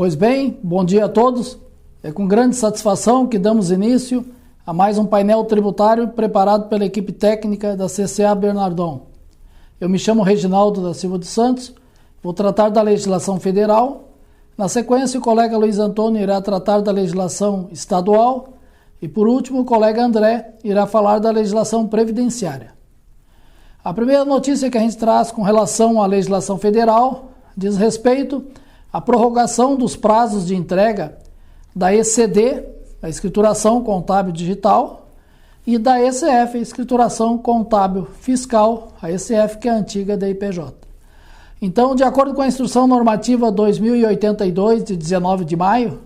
Pois bem, bom dia a todos. É com grande satisfação que damos início a mais um painel tributário preparado pela equipe técnica da CCA Bernardon. Eu me chamo Reginaldo da Silva dos Santos, vou tratar da legislação federal. Na sequência, o colega Luiz Antônio irá tratar da legislação estadual e, por último, o colega André irá falar da legislação previdenciária. A primeira notícia que a gente traz com relação à legislação federal diz respeito à prorrogação dos prazos de entrega da ECD, a Escrituração Contábil Digital, e da ECF, a Escrituração Contábil Fiscal, a ECF, que é a antiga da IPJ. Então, de acordo com a Instrução Normativa 2082, de 19 de maio,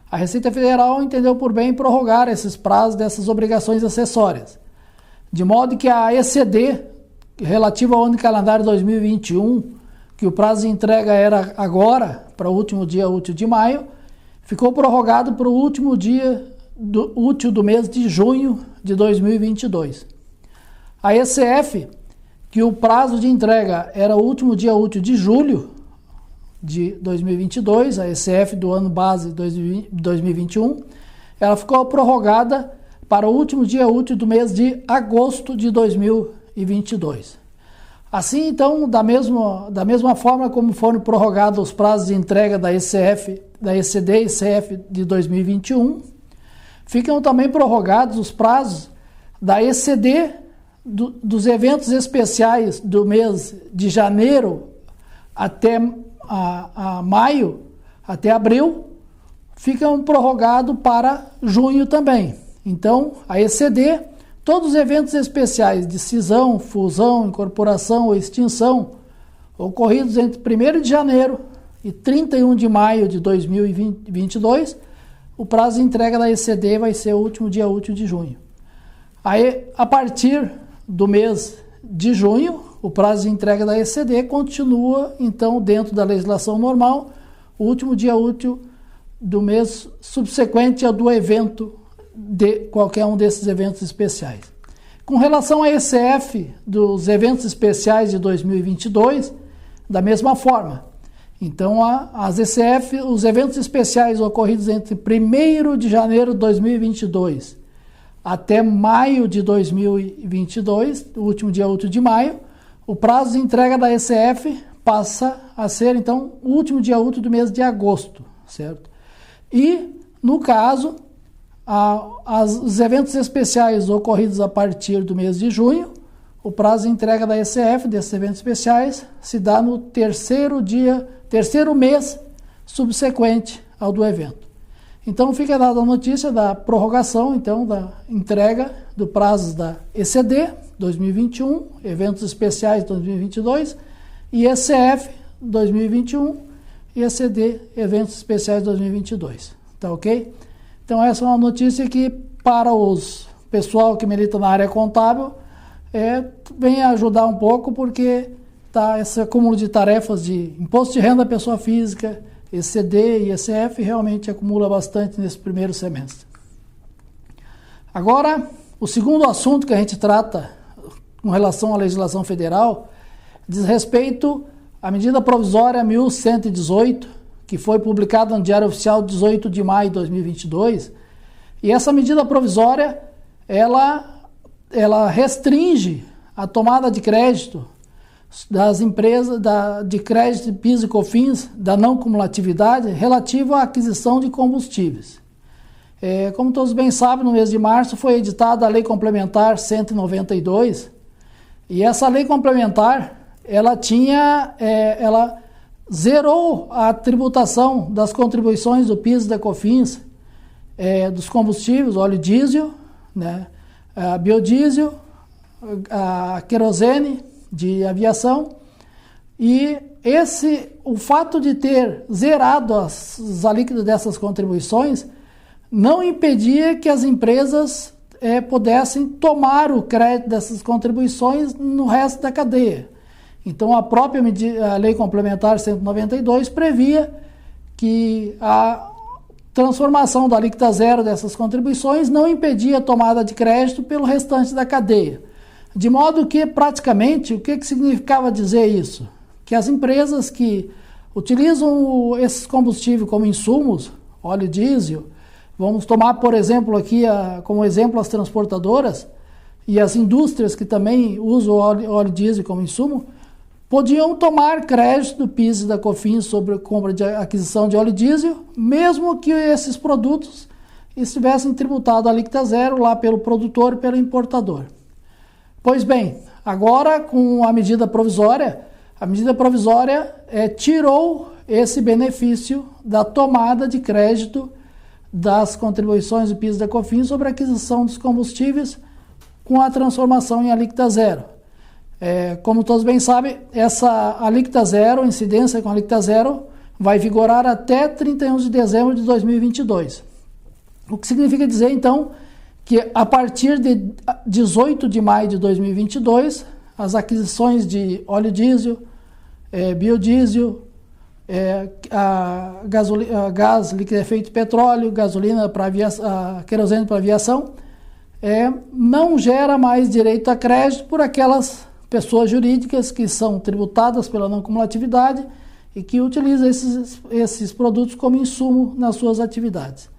a Receita Federal entendeu por bem prorrogar esses prazos dessas obrigações acessórias, de modo que a ECD, relativa ao ano calendário 2021, que o prazo de entrega era agora, para o último dia útil de maio, ficou prorrogado para o último dia útil do mês de junho de 2022. A ECF, que o prazo de entrega era o último dia útil de julho de 2022, a ECF do ano base 2021, ela ficou prorrogada para o último dia útil do mês de agosto de 2022. Assim, então, da mesma forma como foram prorrogados os prazos de entrega da ECF, da ECD e ECF de 2021, ficam também prorrogados os prazos da ECD dos eventos especiais do mês de janeiro até a maio, até abril, ficam prorrogados para junho também. Então, a ECD, todos os eventos especiais de cisão, fusão, incorporação ou extinção ocorridos entre 1º de janeiro e 31 de maio de 2022, o prazo de entrega da ECD vai ser o último dia útil de junho. Aí, a partir do mês de junho, o prazo de entrega da ECD continua, então, dentro da legislação normal, o último dia útil do mês subsequente ao do evento de qualquer um desses eventos especiais. Com relação à ECF dos eventos especiais de 2022, da mesma forma. Então, as ECF, os eventos especiais ocorridos entre 1º de janeiro de 2022 até maio de 2022, o último dia útil de maio, o prazo de entrega da ECF passa a ser, então, o último dia útil do mês de agosto, certo? E, no caso, os eventos especiais ocorridos a partir do mês de junho, o prazo de entrega da ECF desses eventos especiais se dá no terceiro mês subsequente ao do evento. Então fica dada a notícia da prorrogação, então, da entrega do prazo da ECD 2021, eventos especiais 2022, e ECF 2021 e ECD, eventos especiais 2022. Tá ok? Então essa é uma notícia que, para os pessoal que milita na área contábil, vem ajudar um pouco, porque esse acúmulo de tarefas de imposto de renda da pessoa física, ECD e ECF realmente acumula bastante nesse primeiro semestre. Agora, o segundo assunto que a gente trata com relação à legislação federal diz respeito à medida provisória 1118, que foi publicada no Diário Oficial 18 de maio de 2022, e essa medida provisória, ela restringe a tomada de crédito das empresas de crédito de PIS e COFINS da não cumulatividade relativo à aquisição de combustíveis. Como todos bem sabem, no mês de março foi editada a Lei Complementar 192, e essa lei complementar, ela zerou a tributação das contribuições do PIS e da COFINS dos combustíveis, óleo diesel, né, a biodiesel, a querosene de aviação, e o fato de ter zerado as alíquotas dessas contribuições não impedia que as empresas pudessem tomar o crédito dessas contribuições no resto da cadeia. Então, a própria a Lei Complementar 192 previa que a transformação da alíquota zero dessas contribuições não impedia a tomada de crédito pelo restante da cadeia. De modo que, praticamente, o que significava dizer isso? Que as empresas que utilizam esses combustíveis como insumos, óleo diesel. Vamos tomar, por exemplo, aqui como exemplo as transportadoras e as indústrias que também usam óleo diesel como insumo, podiam tomar crédito do PIS e da COFINS sobre a compra de aquisição de óleo diesel, mesmo que esses produtos estivessem tributados a alíquota zero lá pelo produtor e pelo importador. Pois bem, agora com a medida provisória tirou esse benefício da tomada de crédito das contribuições do PIS e da COFINS sobre a aquisição dos combustíveis com a transformação em alíquota zero. Como todos bem sabem, essa alíquota zero, incidência com alíquota zero, vai vigorar até 31 de dezembro de 2022. O que significa dizer, então, que a partir de 18 de maio de 2022, as aquisições de óleo diesel, biodiesel, gás liquefeito petróleo, gasolina para querosene para aviação, não gera mais direito a crédito por aquelas pessoas jurídicas que são tributadas pela não cumulatividade e que utilizam esses produtos como insumo nas suas atividades.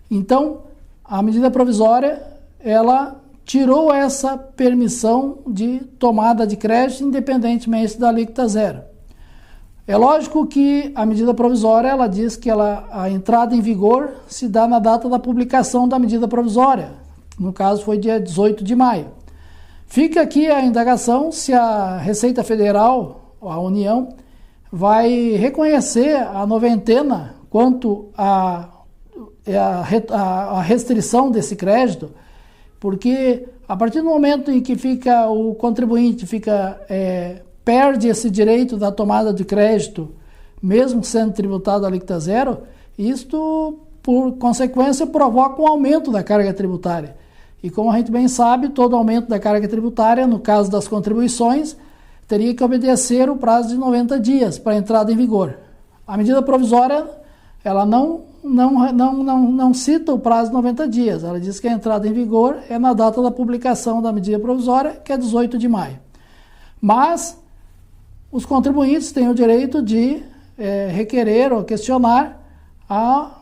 Então, a medida provisória, ela tirou essa permissão de tomada de crédito independentemente da alíquota zero. É lógico que a medida provisória, ela diz que a entrada em vigor se dá na data da publicação da medida provisória. No caso, foi dia 18 de maio. Fica aqui a indagação se a Receita Federal, a União, vai reconhecer a noventena quanto à restrição desse crédito, porque a partir do momento em que o contribuinte perde esse direito da tomada de crédito, mesmo sendo tributado a alíquota zero, isto, por consequência, provoca um aumento da carga tributária. E como a gente bem sabe, todo aumento da carga tributária, no caso das contribuições, teria que obedecer o prazo de 90 dias para a entrada em vigor. A medida provisória, ela não cita o prazo de 90 dias. Ela diz que a entrada em vigor é na data da publicação da medida provisória, que é 18 de maio. Mas os contribuintes têm o direito de requerer ou questionar a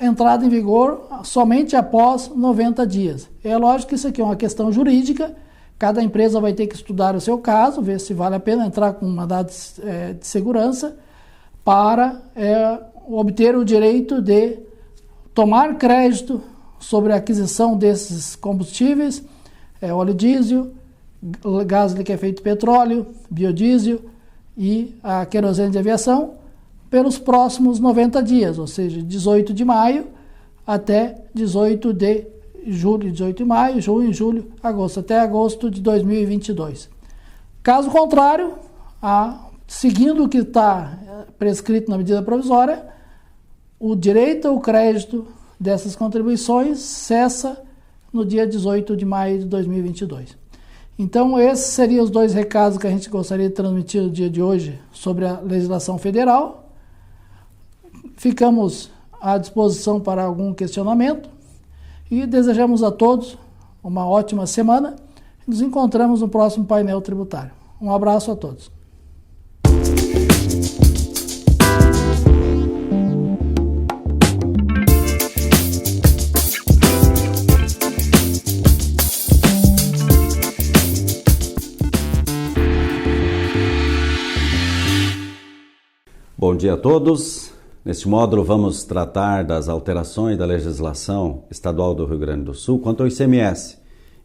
entrada em vigor somente após 90 dias. É lógico que isso aqui é uma questão jurídica, cada empresa vai ter que estudar o seu caso, ver se vale a pena entrar com um mandado de segurança para obter o direito de tomar crédito sobre a aquisição desses combustíveis, óleo diesel, gás liquefeito petróleo, biodiesel e a querosene de aviação, pelos próximos 90 dias, ou seja, 18 de maio até 18 de julho, 18 de maio, junho, julho, agosto, até agosto de 2022. Caso contrário, seguindo o que está prescrito na medida provisória, o direito ao crédito dessas contribuições cessa no dia 18 de maio de 2022. Então, esses seriam os dois recados que a gente gostaria de transmitir no dia de hoje sobre a legislação federal. Ficamos à disposição para algum questionamento e desejamos a todos uma ótima semana. Nos encontramos no próximo painel tributário. Um abraço a todos. Bom dia a todos. Neste módulo vamos tratar das alterações da legislação estadual do Rio Grande do Sul quanto ao ICMS.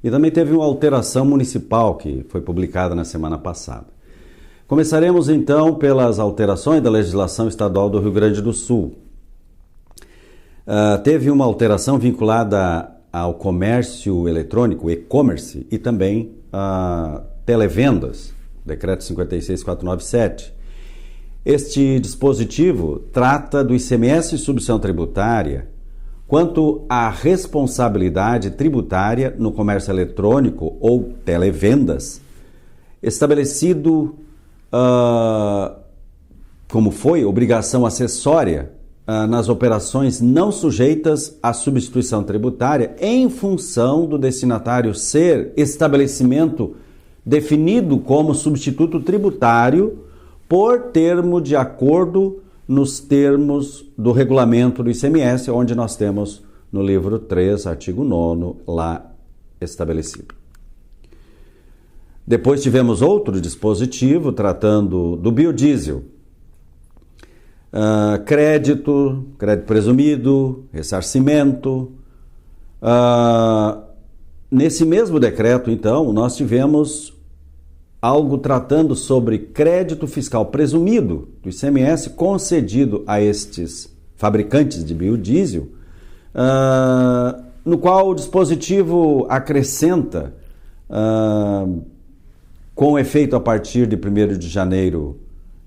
E também teve uma alteração municipal que foi publicada na semana passada. Começaremos então pelas alterações da legislação estadual do Rio Grande do Sul. Teve uma alteração vinculada ao comércio eletrônico, e-commerce, e também a televendas, decreto 56.497. Este dispositivo trata do ICMS e subvenção tributária quanto à responsabilidade tributária no comércio eletrônico ou televendas, estabelecido como foi obrigação acessória nas operações não sujeitas à substituição tributária em função do destinatário ser estabelecimento definido como substituto tributário por termo de acordo nos termos do regulamento do ICMS, onde nós temos no livro 3, artigo 9º, lá estabelecido. Depois tivemos outro dispositivo tratando do biodiesel. Crédito presumido, ressarcimento. Nesse mesmo decreto, então, nós tivemos algo tratando sobre crédito fiscal presumido do ICMS concedido a estes fabricantes de biodiesel, no qual o dispositivo acrescenta, com efeito a partir de 1º de janeiro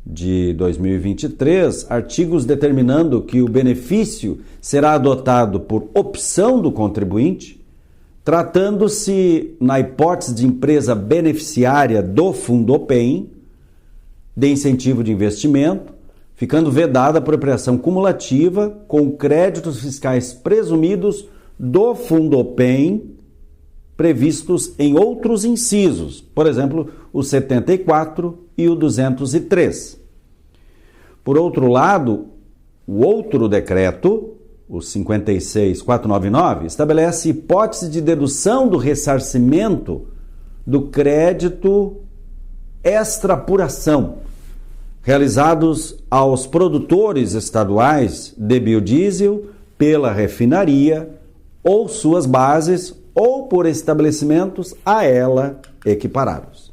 de 2023, artigos determinando que o benefício será adotado por opção do contribuinte, tratando-se, na hipótese de empresa beneficiária do Fundopem, de incentivo de investimento, ficando vedada a apropriação cumulativa com créditos fiscais presumidos do Fundopem previstos em outros incisos, por exemplo, o 74 e o 203. Por outro lado, o outro decreto, o 56.499, estabelece hipótese de dedução do ressarcimento do crédito extra-apuração, realizados aos produtores estaduais de biodiesel pela refinaria ou suas bases ou por estabelecimentos a ela equiparados.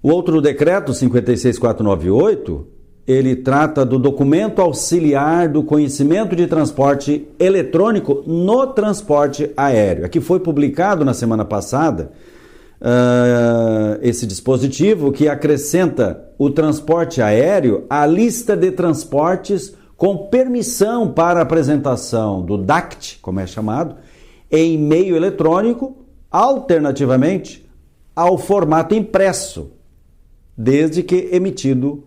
O outro decreto, 56.498, ele trata do documento auxiliar do conhecimento de transporte eletrônico no transporte aéreo. Aqui foi publicado na semana passada esse dispositivo que acrescenta o transporte aéreo à lista de transportes com permissão para apresentação do DACT, como é chamado, em meio eletrônico, alternativamente ao formato impresso, desde que emitido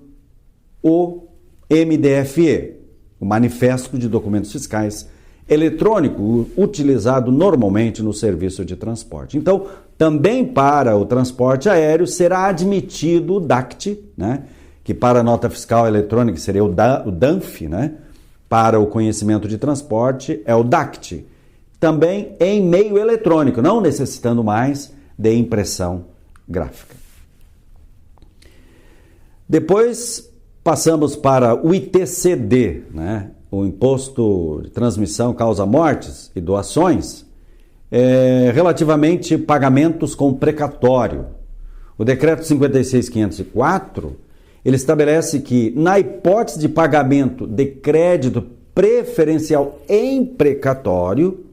o MDFE, o Manifesto de Documentos Fiscais Eletrônico, utilizado normalmente no serviço de transporte. Então, também para o transporte aéreo será admitido o DACT, né? Que para a nota fiscal eletrônica seria o DANF, né? Para o conhecimento de transporte é o DACT. Também em meio eletrônico, não necessitando mais de impressão gráfica. Depois passamos para o ITCD, né? O Imposto de Transmissão Causa-Mortes e Doações, relativamente pagamentos com precatório. O Decreto 56.504, ele estabelece que, na hipótese de pagamento de crédito preferencial em precatório,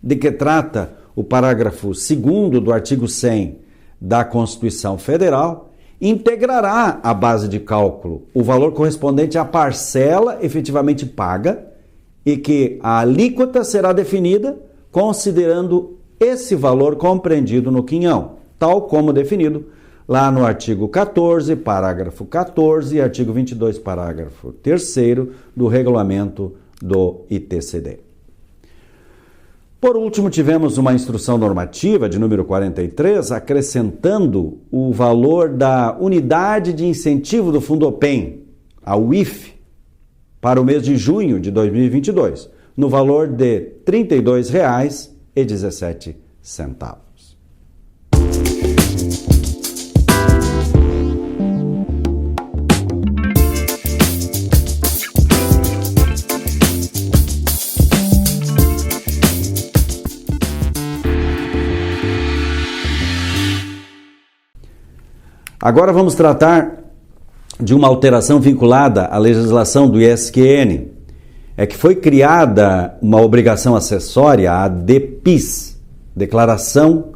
de que trata o parágrafo 2º do artigo 100 da Constituição Federal, integrará a base de cálculo o valor correspondente à parcela efetivamente paga e que a alíquota será definida considerando esse valor compreendido no quinhão, tal como definido lá no artigo 14, parágrafo 14 e artigo 22, parágrafo 3º do regulamento do ITCD. Por último, tivemos uma instrução normativa de número 43, acrescentando o valor da unidade de incentivo do Fundopem, a UIF, para o mês de junho de 2022, no valor de R$ 32,17. Agora vamos tratar de uma alteração vinculada à legislação do ISQN. É que foi criada uma obrigação acessória, a DPIS, Declaração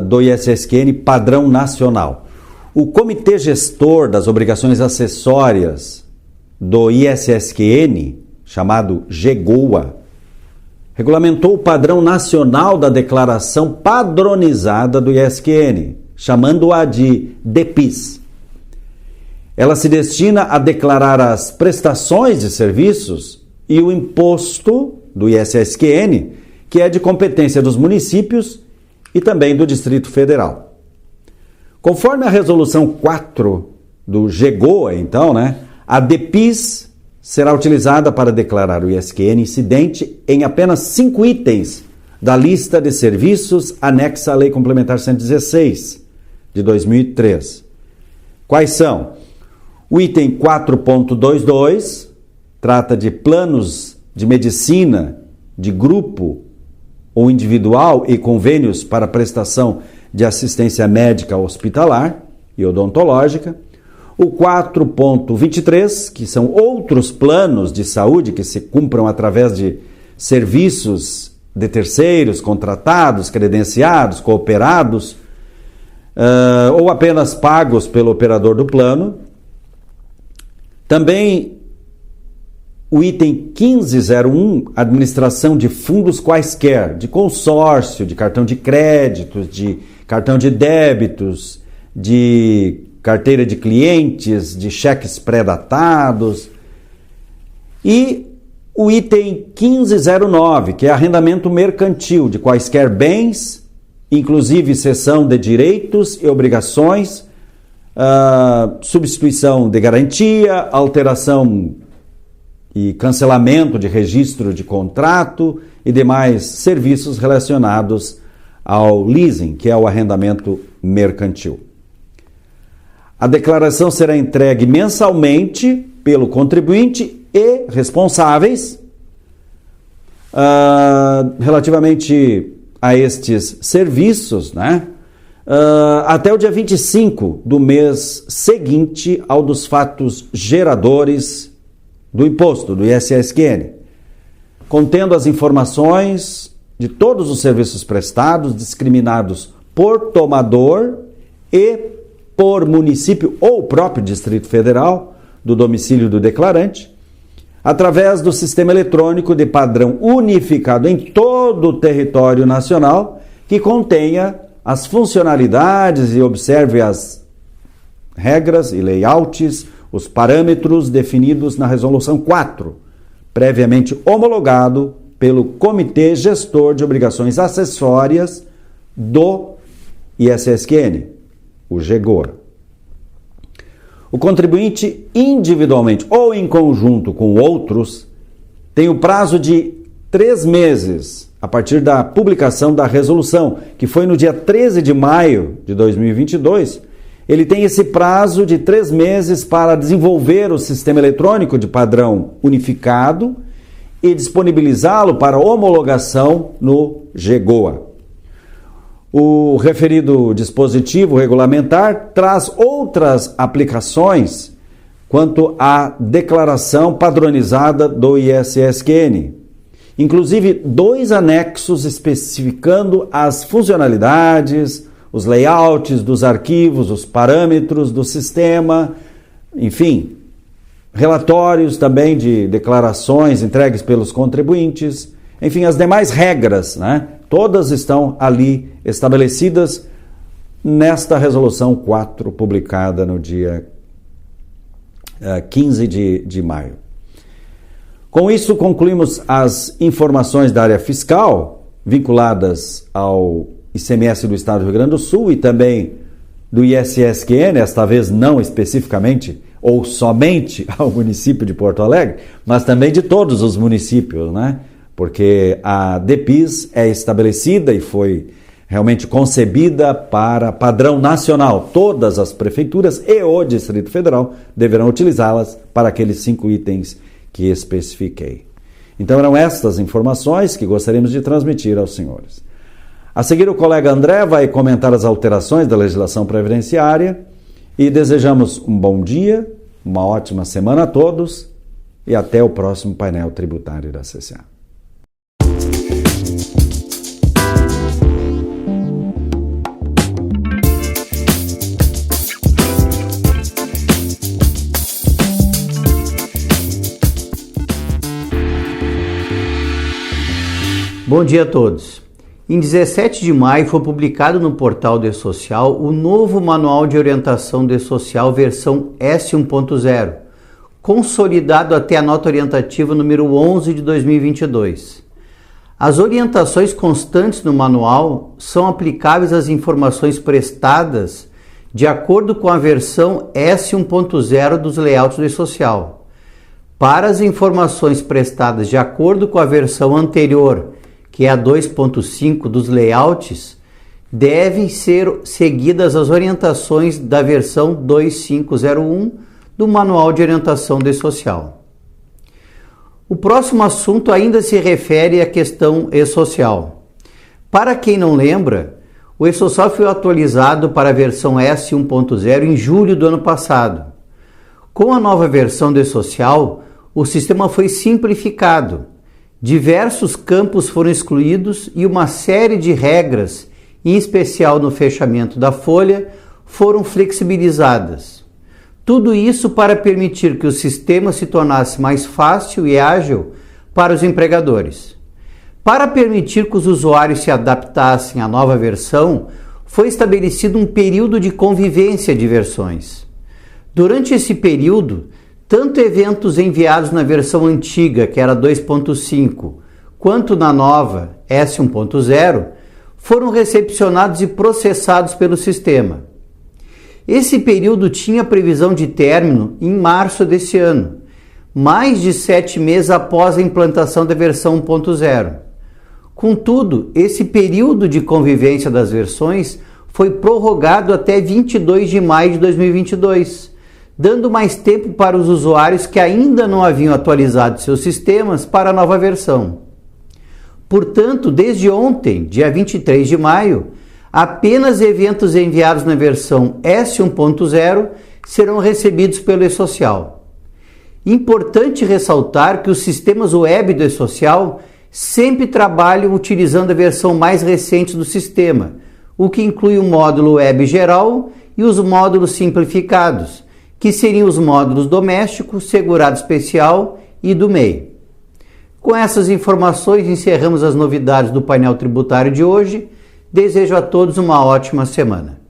do ISSQN Padrão Nacional. O Comitê Gestor das Obrigações Acessórias do ISSQN, chamado GEGOA, regulamentou o padrão nacional da declaração padronizada do ISQN, chamando-a de DPIS. Ela se destina a declarar as prestações de serviços e o imposto do ISSQN, que é de competência dos municípios e também do Distrito Federal. Conforme a Resolução 4 do GEGOA, então, né, a DPIS será utilizada para declarar o ISQN incidente em apenas 5 itens da lista de serviços anexa à Lei Complementar 116 de 2003. Quais são? O item 4.22 trata de planos de medicina de grupo ou individual e convênios para prestação de assistência médica hospitalar e odontológica. O 4.23, que são outros planos de saúde que se cumpram através de serviços de terceiros, contratados, credenciados, cooperados, ou apenas pagos pelo operador do plano. Também o item 1501, administração de fundos quaisquer, de consórcio, de cartão de créditos, de cartão de débitos, de carteira de clientes, de cheques pré-datados. E o item 1509, que é arrendamento mercantil de quaisquer bens, inclusive cessão de direitos e obrigações, substituição de garantia, alteração e cancelamento de registro de contrato e demais serviços relacionados ao leasing, que é o arrendamento mercantil. A declaração será entregue mensalmente pelo contribuinte e responsáveis relativamente a estes serviços, né? Até o dia 25 do mês seguinte ao dos fatos geradores do imposto, do ISSQN, contendo as informações de todos os serviços prestados, discriminados por tomador e por município ou próprio Distrito Federal do domicílio do declarante, através do sistema eletrônico de padrão unificado em todo o território nacional, que contenha as funcionalidades e observe as regras e layouts, os parâmetros definidos na Resolução 4, previamente homologado pelo Comitê Gestor de Obrigações Acessórias do ISSQN, o GEGOA. O contribuinte, individualmente ou em conjunto com outros, tem o prazo de 3 meses a partir da publicação da resolução, que foi no dia 13 de maio de 2022. Ele tem esse prazo de 3 meses para desenvolver o sistema eletrônico de padrão unificado e disponibilizá-lo para homologação no GEGOA. O referido dispositivo regulamentar traz outras aplicações quanto à declaração padronizada do ISSQN, inclusive 2 anexos especificando as funcionalidades, os layouts dos arquivos, os parâmetros do sistema, enfim, relatórios também de declarações entregues pelos contribuintes, enfim, as demais regras, né? Todas estão ali estabelecidas nesta Resolução 4, publicada no dia 15 de maio. Com isso, concluímos as informações da área fiscal vinculadas ao ICMS do Estado do Rio Grande do Sul e também do ISSQN, esta vez não especificamente ou somente ao município de Porto Alegre, mas também de todos os municípios, né? Porque a DPIS é estabelecida e foi realmente concebida para padrão nacional. Todas as prefeituras e o Distrito Federal deverão utilizá-las para aqueles 5 itens que especifiquei. Então eram estas informações que gostaríamos de transmitir aos senhores. A seguir, o colega André vai comentar as alterações da legislação previdenciária e desejamos um bom dia, uma ótima semana a todos e até o próximo painel tributário da CCA. Bom dia a todos. Em 17 de maio foi publicado no portal do E-Social o novo Manual de Orientação do E-Social versão S1.0, consolidado até a nota orientativa número 11 de 2022. As orientações constantes no manual são aplicáveis às informações prestadas de acordo com a versão S1.0 dos layouts do e-social. Para as informações prestadas de acordo com a versão anterior, que é a 2.5 dos layouts, devem ser seguidas as orientações da versão 2.5.01 do Manual de Orientação do e-social. O próximo assunto ainda se refere à questão e-social. Para quem não lembra, o e-social foi atualizado para a versão S1.0 em julho do ano passado. Com a nova versão do e-social, o sistema foi simplificado. Diversos campos foram excluídos e uma série de regras, em especial no fechamento da folha, foram flexibilizadas. Tudo isso para permitir que o sistema se tornasse mais fácil e ágil para os empregadores. Para permitir que os usuários se adaptassem à nova versão, foi estabelecido um período de convivência de versões. Durante esse período, tanto eventos enviados na versão antiga, que era 2.5, quanto na nova S1.0, foram recepcionados e processados pelo sistema. Esse período tinha previsão de término em março desse ano, mais de 7 meses após a implantação da versão 1.0. Contudo, esse período de convivência das versões foi prorrogado até 22 de maio de 2022, dando mais tempo para os usuários que ainda não haviam atualizado seus sistemas para a nova versão. Portanto, desde ontem, dia 23 de maio, apenas eventos enviados na versão S1.0 serão recebidos pelo e-social. Importante ressaltar que os sistemas web do e-social sempre trabalham utilizando a versão mais recente do sistema, o que inclui o módulo web geral e os módulos simplificados, que seriam os módulos doméstico, segurado especial e do MEI. Com essas informações, encerramos as novidades do painel tributário de hoje. Desejo a todos uma ótima semana.